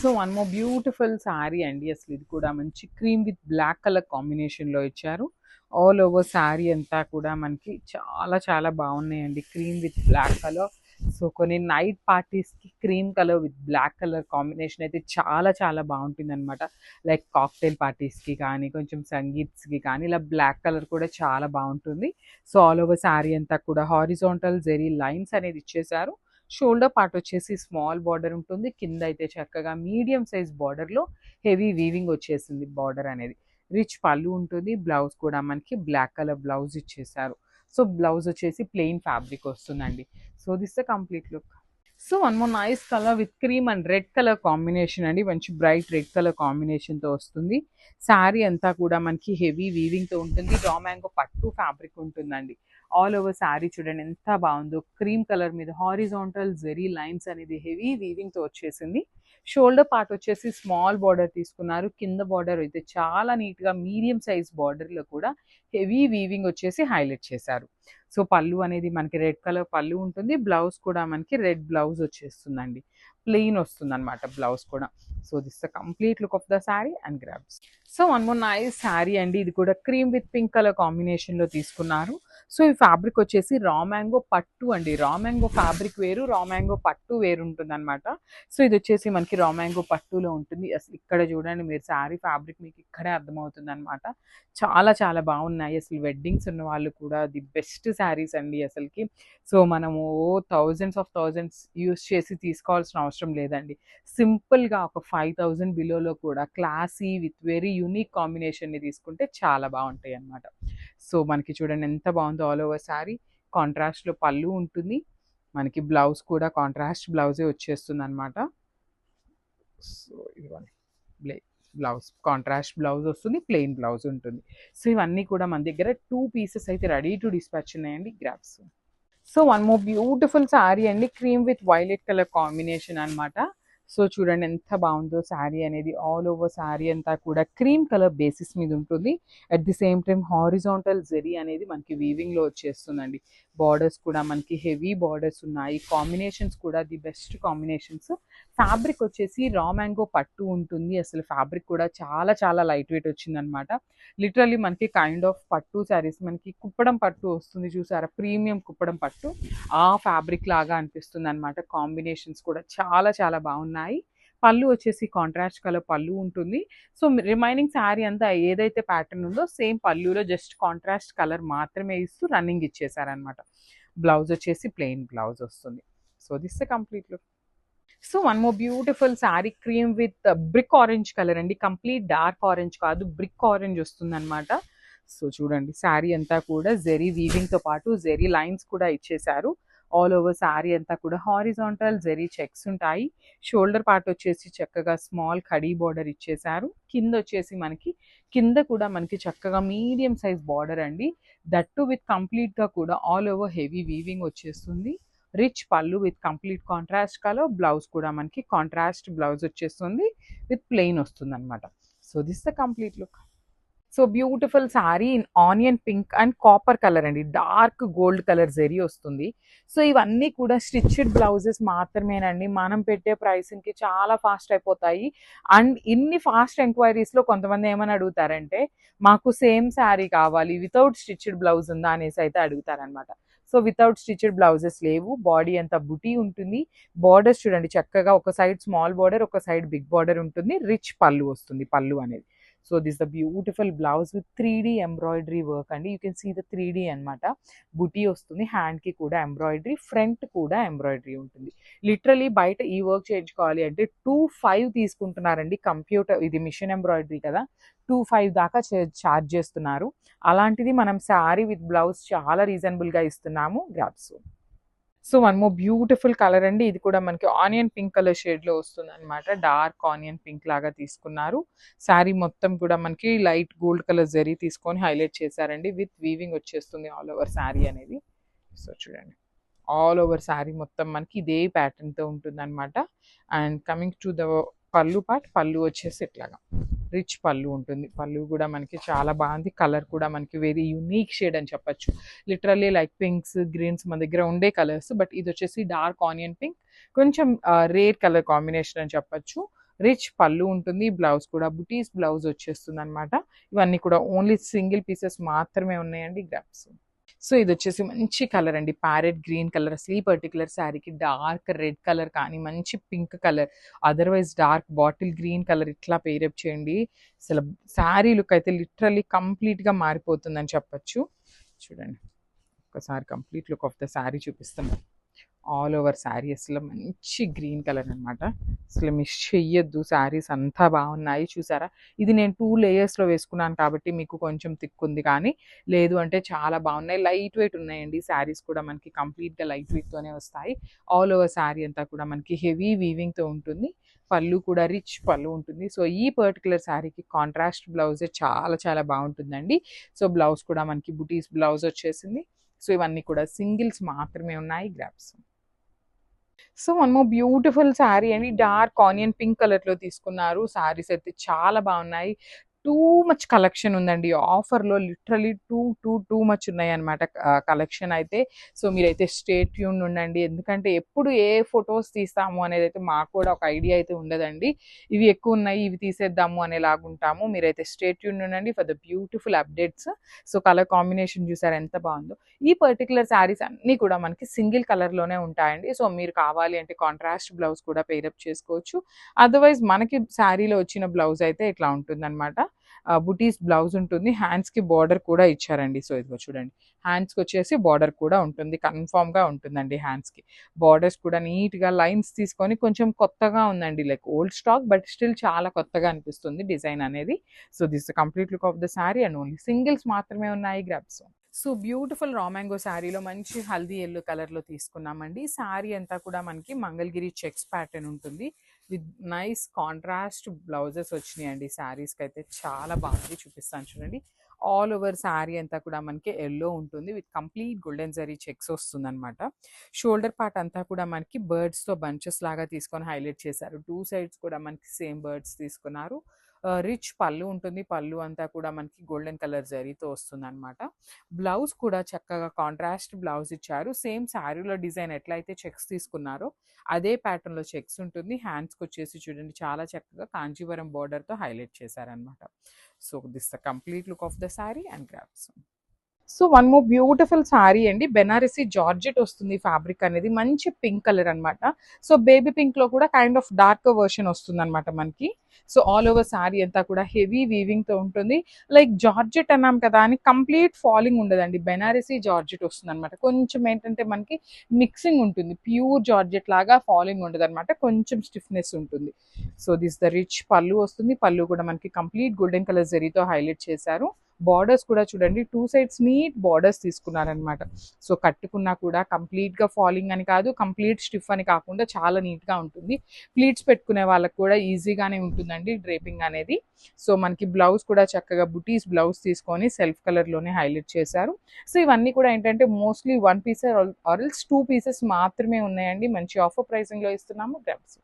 So one more beautiful sari అండి. అసలు ఇది కూడా మంచి క్రీమ్ విత్ బ్లాక్ కలర్ కాంబినేషన్లో ఇచ్చారు. ఆల్ ఓవర్ శారీ అంతా కూడా మనకి చాలా చాలా బాగున్నాయండి. Cream with black colour. So కొన్ని నైట్ పార్టీస్కి cream colour with black colour combination అయితే చాలా చాలా బాగుంటుంది అనమాట. లైక్ కాక్టైల్ పార్టీస్కి కానీ కొంచెం సంగీత్స్కి కానీ ఇలా బ్లాక్ కలర్ కూడా చాలా బాగుంటుంది. సో ఆల్ ఓవర్ శారీ అంతా కూడా హారిజాంటల్ జెరీ లైన్స్ అనేది ఇచ్చేసారు. షోల్డర్ పార్ట్ వచ్చేసి స్మాల్ బార్డర్ ఉంటుంది. కింద అయితే చక్కగా మీడియం సైజ్ బార్డర్లో హెవీ వీవింగ్ వచ్చేసింది బార్డర్ అనేది. రిచ్ పళ్ళు ఉంటుంది. బ్లౌజ్ కూడా మనకి బ్లాక్ కలర్ బ్లౌజ్ ఇచ్చేసారు. సో బ్లౌజ్ వచ్చేసి ప్లెయిన్ ఫ్యాబ్రిక్ వస్తుందండి. So this the complete look. So one more nice colour with cream and red colour combination అండి. మంచి బ్రైట్ రెడ్ కలర్ కాంబినేషన్తో వస్తుంది. శారీ అంతా కూడా మనకి హెవీ వీవింగ్తో ఉంటుంది. రా మ్యాంగో పట్టు ఫ్యాబ్రిక్ ఉంటుందండి. ఆల్ ఓవర్ శారీ చూడండి ఎంత బాగుందో. క్రీమ్ కలర్ మీద హారిజాంటల్ జెరీ లైన్స్ అనేది హెవీ వీవింగ్తో వచ్చేసింది. షోల్డర్ పార్ట్ వచ్చేసి స్మాల్ బార్డర్ తీసుకున్నారు. కింద బార్డర్ అయితే చాలా నీట్గా మీడియం సైజ్ బార్డర్లో కూడా హెవీ వీవింగ్ వచ్చేసి హైలైట్ చేశారు. సో పళ్ళు అనేది మనకి రెడ్ కలర్ పళ్ళు ఉంటుంది. బ్లౌజ్ కూడా మనకి రెడ్ బ్లౌజ్ వచ్చేస్తుందండి. ప్లెయిన్ వస్తుంది అనమాట బ్లౌజ్ కూడా. So this the complete look of the sari and grabs. So one more nice sari అండి. ఇది కూడా క్రీమ్ విత్ పింక్ కలర్ కాంబినేషన్లో తీసుకున్నారు. సో ఈ ఫ్యాబ్రిక్ వచ్చేసి రా మ్యాంగో పట్టు అండి. రా మ్యాంగో ఫ్యాబ్రిక్ వేరు, రా మ్యాంగో పట్టు వేరు ఉంటుంది అనమాట. సో ఇది వచ్చేసి మనకి రా మ్యాంగో పట్టులో ఉంటుంది. అసలు ఇక్కడ చూడండి మీరు శారీ ఫ్యాబ్రిక్ మీకు ఇక్కడే అర్థమవుతుంది అనమాట. చాలా చాలా బాగున్నాయి. అసలు వెడ్డింగ్స్ ఉన్న వాళ్ళు కూడా ది బెస్ట్ శారీస్ అండి అసలుకి. సో మనము థౌజండ్స్ యూస్ చేసి తీసుకోవాల్సిన అవసరం లేదండి. సింపుల్గా ఒక 5000 బిలోలో కూడా క్లాసీ విత్ వెరీ యూనిక్ కాంబినేషన్ని తీసుకుంటే చాలా బాగుంటాయి అన్నమాట. సో మనకి చూడండి ఎంత బాగుందో. ఆల్ ఓవర్ శారీ కాంట్రాస్ట్లో పళ్ళు ఉంటుంది. మనకి బ్లౌజ్ కూడా కాంట్రాస్ట్ బ్లౌజే వచ్చేస్తుంది అనమాట. సో ఇదిగోండి బ్లౌజ్ కాంట్రాస్ట్ బ్లౌజ్ వస్తుంది, ప్లెయిన్ బ్లౌజ్ ఉంటుంది. సో ఇవన్నీ కూడా మన దగ్గర 2 పీసెస్ అయితే రెడీ టు డిస్పాచ్ ఉన్నాయండి. Grabs. So one more beautiful sari అండి. Cream with violet colour combination అనమాట. సో చూడండి ఎంత బాగుందో శారీ అనేది. ఆల్ ఓవర్ శారీ అంతా కూడా క్రీమ్ కలర్ బేసిస్ మీద ఉంటుంది. At the same time horizontal zari అనేది మనకి వీవింగ్లో వచ్చేస్తుందండి. బార్డర్స్ కూడా మనకి హెవీ బార్డర్స్ ఉన్నాయి. కాంబినేషన్స్ కూడా ది బెస్ట్ కాంబినేషన్స్. ఫ్యాబ్రిక్ వచ్చేసి రా మ్యాంగో పట్టు ఉంటుంది. అసలు ఫ్యాబ్రిక్ కూడా చాలా చాలా లైట్ వెయిట్ వచ్చిందనమాట. లిటరల్లీ మనకి కైండ్ ఆఫ్ పట్టు శారీస్ మనకి కుప్పడం పట్టు వస్తుంది చూసారా, ప్రీమియం కుప్పడం పట్టు ఆ ఫ్యాబ్రిక్ లాగా అనిపిస్తుంది అనమాట. కాంబినేషన్స్ కూడా చాలా చాలా బాగున్నాయి. పళ్ళు వచ్చేసి కాంట్రాస్ట్ కలర్ పళ్ళు ఉంటుంది. సో రిమైనింగ్ శారీ అంతా ఏదైతే ప్యాటర్న్ ఉందో సేమ్ పళ్ళులో జస్ట్ కాంట్రాస్ట్ కలర్ మాత్రమే ఇస్తూ రన్నింగ్ ఇచ్చేసారనమాట. బ్లౌజ్ వచ్చేసి ప్లెయిన్ బ్లౌజ్ వస్తుంది. So this complete look. So one more beautiful sari cream with brick orange colour అండి. కంప్లీట్ డార్క్ ఆరెంజ్ కాదు, బ్రిక్ ఆరెంజ్ వస్తుంది అనమాట. సో చూడండి శారీ అంతా కూడా జెరీ వీవింగ్తో పాటు జెరీ లైన్స్ కూడా ఇచ్చేసారు. ఆల్ ఓవర్ శారీ అంతా కూడా హారిజాంటల్ జెరీ చెక్స్ ఉంటాయి. షోల్డర్ పార్ట్ వచ్చేసి చక్కగా స్మాల్ కడీ బార్డర్ ఇచ్చేసారు. కింద వచ్చేసి మనకి కింద కూడా మనకి చక్కగా మీడియం సైజ్ బార్డర్ అండి. దట్టు విత్ కంప్లీట్గా కూడా ఆల్ ఓవర్ హెవీ వీవింగ్ వచ్చేస్తుంది. రిచ్ పళ్ళు with complete contrast colour. Blouse కూడా మనకి కాంట్రాస్ట్ బ్లౌజ్ వచ్చేస్తుంది విత్ ప్లెయిన్ వస్తుంది అనమాట. So this the complete look. So beautiful sari in onion pink and copper colour అండి. డార్క్ గోల్డ్ కలర్ జెరీ వస్తుంది. సో ఇవన్నీ కూడా స్టిచ్డ్ బ్లౌజెస్ మాత్రమేనండి. మనం పెట్టే ప్రైసింగ్కి చాలా ఫాస్ట్ అయిపోతాయి. అండ్ ఇన్ని ఫాస్ట్ ఎంక్వైరీస్లో కొంతమంది ఏమని అడుగుతారంటే మాకు సేమ్ శారీ కావాలి వితౌట్ స్టిచ్డ్ బ్లౌజ్ ఉందా అనేసి అయితే అడుగుతారనమాట. సో వితౌట్ స్టిచ్డ్ బ్లౌజెస్ లేవు. బాడీ అంతా బుటీ ఉంటుంది. బార్డర్స్ చూడండి చక్కగా ఒక సైడ్ స్మాల్ బార్డర్, ఒక సైడ్ బిగ్ బార్డర్ ఉంటుంది. రిచ్ పళ్ళు వస్తుంది పళ్ళు అనేది. So this the beautiful blouse with 3D embroidery work అండి. You can see the 3D అనమాట. బుటీ వస్తుంది. హ్యాండ్కి కూడా ఎంబ్రాయిడరీ, ఫ్రంట్ కూడా ఎంబ్రాయిడరీ ఉంటుంది. లిటరలీ బయట ఈ వర్క్ చేయించుకోవాలి అంటే 2,500 తీసుకుంటున్నారండి. కంప్యూటర్ ఇది మిషన్ ఎంబ్రాయిడరీ కదా, 2,500 దాకా ఛార్జ్ చేస్తున్నారు. అలాంటిది మనం శారీ విత్ బ్లౌజ్ చాలా రీజనబుల్గా ఇస్తున్నాము. Grabs. So one more beautiful colour అండి. ఇది కూడా మనకి ఆనియన్ పింక్ కలర్ షేడ్లో వస్తుంది అనమాట. డార్క్ ఆనియన్ పింక్ లాగా తీసుకున్నారు. శారీ మొత్తం కూడా మనకి లైట్ గోల్డ్ కలర్ జరీ తీసుకొని హైలైట్ చేశారండి. విత్ వీవింగ్ వచ్చేస్తుంది ఆల్ ఓవర్ శారీ అనేది. సో చూడండి ఆల్ ఓవర్ శారీ మొత్తం మనకి ఇదే ప్యాటర్న్తో ఉంటుంది అనమాట. అండ్ కమింగ్ టు ద పళ్ళు పార్ట్, పళ్ళు వచ్చేసి ఇట్లాగా రిచ్ పళ్ళు ఉంటుంది. పళ్ళు కూడా మనకి చాలా బాగుంది. కలర్ కూడా మనకి వెరీ యూనిక్ షేడ్ అని చెప్పచ్చు. లిటరల్లీ లైక్ పింక్స్, గ్రీన్స్ మన దగ్గర ఉండే కలర్స్, బట్ ఇది వచ్చేసి డార్క్ ఆనియన్ పింక్, కొంచెం రేర్ కలర్ కాంబినేషన్ అని చెప్పచ్చు. రిచ్ పళ్ళు ఉంటుంది. బ్లౌజ్ కూడా బుటీస్ బ్లౌజ్ వచ్చేస్తుంది అనమాట. ఇవన్నీ కూడా ఓన్లీ సింగిల్ పీసెస్ మాత్రమే ఉన్నాయండి. గ్రాప్స్. సో ఇదొచ్చేసి మంచి కలర్ అండి. Parrot green colour. అసలు ఈ పర్టిక్యులర్ శారీకి డార్క్ రెడ్ కలర్ కానీ, మంచి pink colour, otherwise dark bottle green colour ఇట్లా పేరప్ చేయండి. అసలు శారీ లుక్ అయితే లిటరల్లీ కంప్లీట్‌గా మారిపోతుందని చెప్పొచ్చు. చూడండి. ఒకసారి complete look of the saree చూపిస్తాను. ఆల్ ఓవర్ శారీ అసలు మంచి గ్రీన్ కలర్ అనమాట. అసలు మిస్ చెయ్యొద్దు. శారీస్ అంతా బాగున్నాయి చూసారా. ఇది నేను 2 లేయర్స్‌లో వేసుకున్నాను కాబట్టి మీకు కొంచెం థిక్ ఉంది కానీ, లేదు అంటే చాలా బాగున్నాయి. లైట్ వెయిట్ ఉన్నాయండి. శారీస్ కూడా మనకి కంప్లీట్‌గా లైట్ వెయిట్‌తోనే వస్తాయి. ఆల్ ఓవర్ శారీ అంతా కూడా మనకి హెవీ వీవింగ్‌తో ఉంటుంది. పళ్ళు కూడా రిచ్ పళ్ళు ఉంటుంది. సో ఈ పర్టిక్యులర్ శారీకి కాంట్రాస్ట్ బ్లౌజే చాలా చాలా బాగుంటుందండి. సో బ్లౌజ్ కూడా మనకి బుటీస్ బ్లౌజ్ వచ్చేసింది. సో ఇవన్నీ కూడా సింగిల్స్ మాత్రమే ఉన్నాయి. Grabs. So one more beautiful sari అండి. డార్క్ ఆనియన్ పింక్ కలర్‌లో తీసుకున్నారు. శారీస్ అయితే చాలా బాగున్నాయి. టూ మచ్ కలెక్షన్ ఉందండి. ఆఫర్‌లో లిటరల్లీ టూ మచ్ ఉన్నాయన్నమాట కలెక్షన్ అయితే. సో మీరైతే స్టే ట్యూన్డ్ ఉండండి. ఎందుకంటే ఎప్పుడు ఏ ఫోటోస్ తీస్తాము అనేదైతే మాకు కూడా ఒక ఐడియా అయితే ఉండదండి. ఇవి ఎక్కువ ఉన్నాయి, ఇవి తీసేద్దాము అనేలాగుంటాము. మీరైతే స్టే ట్యూన్డ్ ఉండండి for the beautiful updates. So colour combination చూసారా ఎంత బాగుందో. ఈ పర్టిక్యులర్ శారీస్ అన్నీ కూడా మనకి సింగిల్ కలర్‌లోనే ఉంటాయండి. సో మీరు కావాలి అంటే కాంట్రాస్ట్ బ్లౌజ్ కూడా పేరప్ చేసుకోవచ్చు. అదర్‌వైజ్ మనకి శారీలో వచ్చిన బ్లౌజ్ అయితే ఇట్లా ఉంటుందన్నమాట. బుటీస్ బ్లౌజ్ ఉంటుంది. హ్యాండ్స్‌కి బార్డర్ కూడా ఇచ్చారండి. సో ఇదిగో చూడండి. హ్యాండ్స్‌కి వచ్చేసి బార్డర్ కూడా ఉంటుంది. కన్ఫర్మ్‌గా ఉంటుందండి హ్యాండ్స్‌కి. బార్డర్స్ కూడా నీట్‌గా లైన్స్ తీసుకొని కొంచెం కొత్తగా ఉందండి. Like old stock but still చాలా కొత్తగా అనిపిస్తుంది డిజైన్ అనేది. So this complete look of the sari and only singles మాత్రమే ఉన్నాయి. Grabs. So beautiful raw mango శారీలో మంచి హల్దీ ఎల్లో కలర్‌లో తీసుకున్నామండి. శారీ అంతా కూడా మనకి మంగళగిరి చెక్స్ ప్యాటర్న్ ఉంటుంది. విత్ నైస్ కాంట్రాస్ట్ బ్లౌజెస్ వచ్చినాయండి. శారీస్‌కి అయితే చాలా బాగుంది. చూపిస్తాను చూడండి. ఆల్ ఓవర్ శారీ అంతా కూడా మనకి ఎల్లో ఉంటుంది. With complete golden zari checks వస్తుందన్నమాట. షోల్డర్ పార్ట్ అంతా కూడా మనకి బర్డ్స్‌తో బంచెస్ లాగా తీసుకొని హైలైట్ చేశారు. 2 సైడ్స్ కూడా మనకి సేమ్ బర్డ్స్ తీసుకున్నారు. రిచ్ పళ్ళు ఉంటుంది. పళ్ళు అంతా కూడా మనకి గోల్డెన్ కలర్ జరీతో వస్తుందన్నమాట. బ్లౌజ్ కూడా చక్కగా కాంట్రాస్ట్ బ్లౌజ్ ఇచ్చారు. సేమ్ శారీలో డిజైన్ ఎట్లయితే చెక్స్ తీసుకున్నారో అదే ప్యాటర్న్‌లో చెక్స్ ఉంటుంది. హ్యాండ్స్‌కి వచ్చేసి చూడండి చాలా చక్కగా కాంచీవరం బోర్డర్‌తో హైలైట్ చేశారనమాట. So this the complete look of the sari and grabs. So one more beautiful sari అండి. బెనారసీ జార్జెట్ వస్తుంది. ఫ్యాబ్రిక్ అనేది మంచి పింక్ కలర్ అనమాట. సో బేబీ పింక్‌లో కూడా కైండ్ ఆఫ్ డార్క్ వెర్షన్ వస్తుందన్నమాట మనకి. సో ఆల్ ఓవర్ శారీ అంతా కూడా హెవీ వీవింగ్‌తో ఉంటుంది. లైక్ జార్జెట్ అన్నాం కదా అని కంప్లీట్ ఫాలింగ్ ఉండదండి. బెనారసీ జార్జెట్ వస్తుందన్నమాట. కొంచెం ఏంటంటే మనకి మిక్సింగ్ ఉంటుంది. ప్యూర్ జార్జెట్ లాగా ఫాలింగ్ ఉండదన్నమాట. కొంచెం స్టిఫ్‌నెస్ ఉంటుంది. So this the rich pallu వస్తుంది. పళ్ళు కూడా మనకి కంప్లీట్ గోల్డెన్ కలర్ జరీతో హైలైట్ చేశారు. బార్డర్స్ కూడా చూడండి 2 సైడ్స్ నీట్ బార్డర్స్ తీసుకున్నారనమాట. సో కట్టుకున్నా కూడా కంప్లీట్‌గా ఫాలింగ్ అని కాదు, కంప్లీట్ స్టిఫ్ అని కాకుండా చాలా నీట్‌గా ఉంటుంది. ప్లీట్స్ పెట్టుకునే వాళ్ళకి కూడా ఈజీగానే ఉంటుందండి డ్రేపింగ్ అనేది. సో మనకి బ్లౌజ్ కూడా చక్కగా బుటీస్ బ్లౌజ్ తీసుకొని సెల్ఫ్ కలర్‌లోనే హైలైట్ చేశారు. సో ఇవన్నీ కూడా ఏంటంటే mostly 1 piece or else 2 pieces మాత్రమే ఉన్నాయండి. మంచి ఆఫర్ ప్రైసింగ్‌లో ఇస్తున్నాము. గ్రాబ్స్.